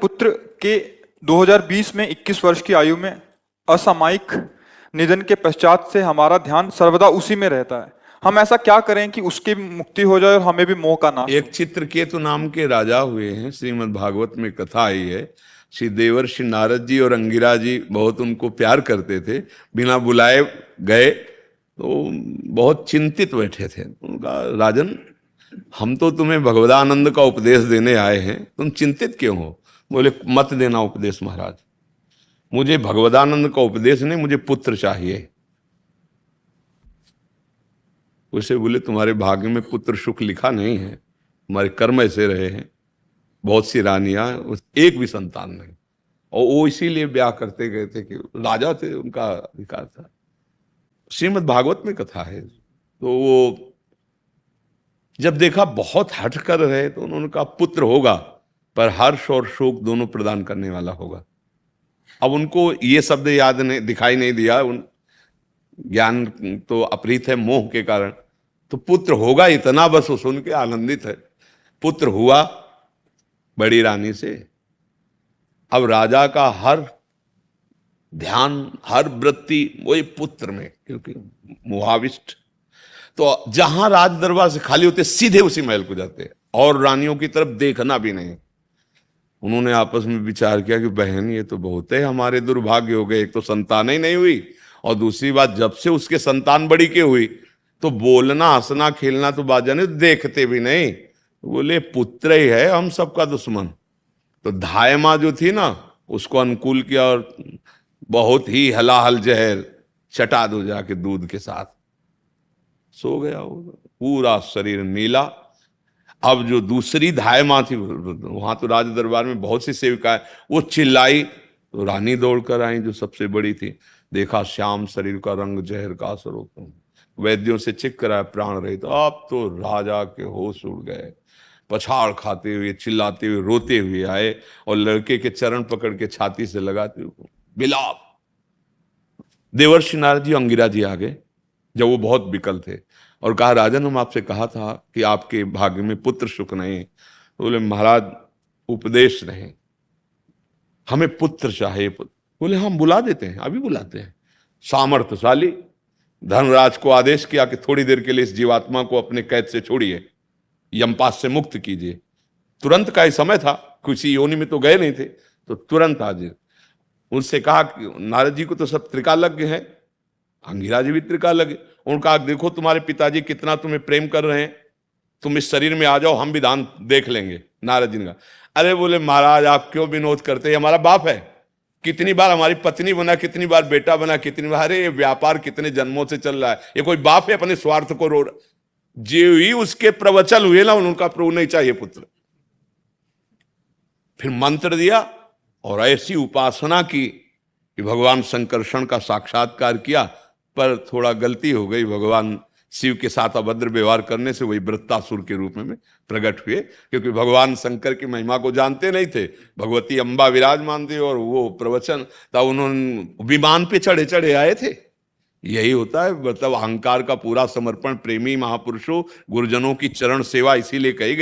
पुत्र के 2020 में 21 वर्ष की आयु में असामयिक निधन के पश्चात से हमारा ध्यान सर्वदा उसी में रहता है। हम ऐसा क्या करें कि उसकी मुक्ति हो जाए और हमें भी मोह का नाश हो। एक चित्रकेतु नाम के राजा हुए हैं। श्रीमद् भागवत में कथा आई है। श्री देवर्षि नारद जी और अंगिरा जी बहुत उनको प्यार करते थे। बिना बुलाए गए तो बहुत चिंतित बैठे थे। उनका, राजन, हम तो तुम्हें भगवदानंद का उपदेश देने आए हैं, तुम चिंतित क्यों हो? बोले, मत देना उपदेश महाराज, मुझे भगवदानंद का उपदेश नहीं, मुझे पुत्र चाहिए। उसे बोले, तुम्हारे भाग्य में पुत्र सुख लिखा नहीं है, तुम्हारे कर्म ऐसे रहे हैं। बहुत सी रानियां, एक भी संतान नहीं। और वो इसीलिए ब्याह करते गए थे कि राजा थे, उनका अधिकार था। श्रीमद् भागवत में कथा है। तो वो जब देखा बहुत हट कर रहे तो उन्होंने कहा, पुत्र होगा पर हर्ष और शोक दोनों प्रदान करने वाला होगा। अब उनको ये शब्द याद नहीं, दिखाई नहीं दिया, उन ज्ञान तो अपहृत है मोह के कारण। तो पुत्र होगा इतना बस वो सुन के आनंदित है। पुत्र हुआ बड़ी रानी से। अब राजा का हर ध्यान, हर वृत्ति वही पुत्र में, क्योंकि मोहाविष्ट। तो जहां राज दरबार से खाली होते सीधे उसी महल को जाते और रानियों की तरफ देखना भी नहीं। उन्होंने आपस में विचार किया कि बहन, ये तो बहुत है हमारे दुर्भाग्य हो गए। एक तो संतान ही नहीं हुई, और दूसरी बात, जब से उसके संतान बड़ी के हुई तो बोलना, हंसना, खेलना तो बात जाने, देखते भी नहीं। बोले, पुत्र ही है हम सबका दुश्मन। तो धायमा जो थी ना, उसको अनुकूल किया और बहुत ही हलाहल जहर चटा दो जाके दूध के साथ। सो गया वो, पूरा शरीर नीला। अब जो दूसरी धायमा थी, वहां तो राज दरबार में बहुत सी सेविकाएं, वो चिल्लाई तो रानी दौड़ कर आई जो सबसे बड़ी थी। देखा श्याम शरीर का रंग जहर का असर होता। वैद्यों से चेक कराया, प्राण रहित। तो अब तो राजा के होश उड़ गए। पछाड़ खाते हुए, चिल्लाते हुए, रोते हुए आए और लड़के के चरण पकड़ के छाती से लगाते हुए बिलाप। देवर्षि नारद जी, अंगिरा जी आ गए जब वो बहुत विकल थे और कहा, राजन, हम आपसे कहा था कि आपके भाग्य में पुत्र सुख नहीं। तो बोले, महाराज, उपदेश नहीं, हमें पुत्र चाहिए। बोले, हम बुला देते हैं, अभी बुलाते हैं। सामर्थ्यशाली धर्मराज को आदेश किया कि थोड़ी देर के लिए इस जीवात्मा को अपने कैद से छोड़िए, यमपास से मुक्त कीजिए। तुरंत का ही समय था, किसी योनि में तो गए नहीं थे, तो तुरंत आज उनसे कहा कि नारद जी को तो सब त्रिकालज्ञ है, अंगिरा जी भी त्रिकालज्ञ। उन्होंने कहा, देखो तुम्हारे पिताजी कितना तुम्हें प्रेम कर रहे हैं, तुम इस शरीर में आ जाओ, हम विधान देख लेंगे। नारद जी ने कहा, अरे बोले, महाराज आप क्यों विनोद करते हैं, हमारा बाप है। कितनी बार हमारी पत्नी बना, कितनी बार बेटा बना, कितनी बार, अरे ये व्यापार कितने जन्मों से चल रहा है, ये कोई बाप है अपने स्वार्थ को रो। जो ही उसके प्रवचन हुए ना, उनका प्रभु नहीं चाहिए पुत्र। फिर मंत्र दिया और ऐसी उपासना की कि भगवान संकर्षण का साक्षात्कार किया। पर थोड़ा गलती हो गई, भगवान शिव के साथ अभद्र व्यवहार करने से वही वृत्तासुर के रूप में प्रकट हुए, क्योंकि भगवान शंकर की महिमा को जानते नहीं थे। भगवती अंबा विराजमान थी और वो प्रवचन तब उन्होंने विमान पे चढ़े चढ़े आए थे। यही होता है, मतलब अहंकार का पूरा समर्पण। प्रेमी महापुरुषों, गुरुजनों की चरण सेवा इसीलिए कही गई।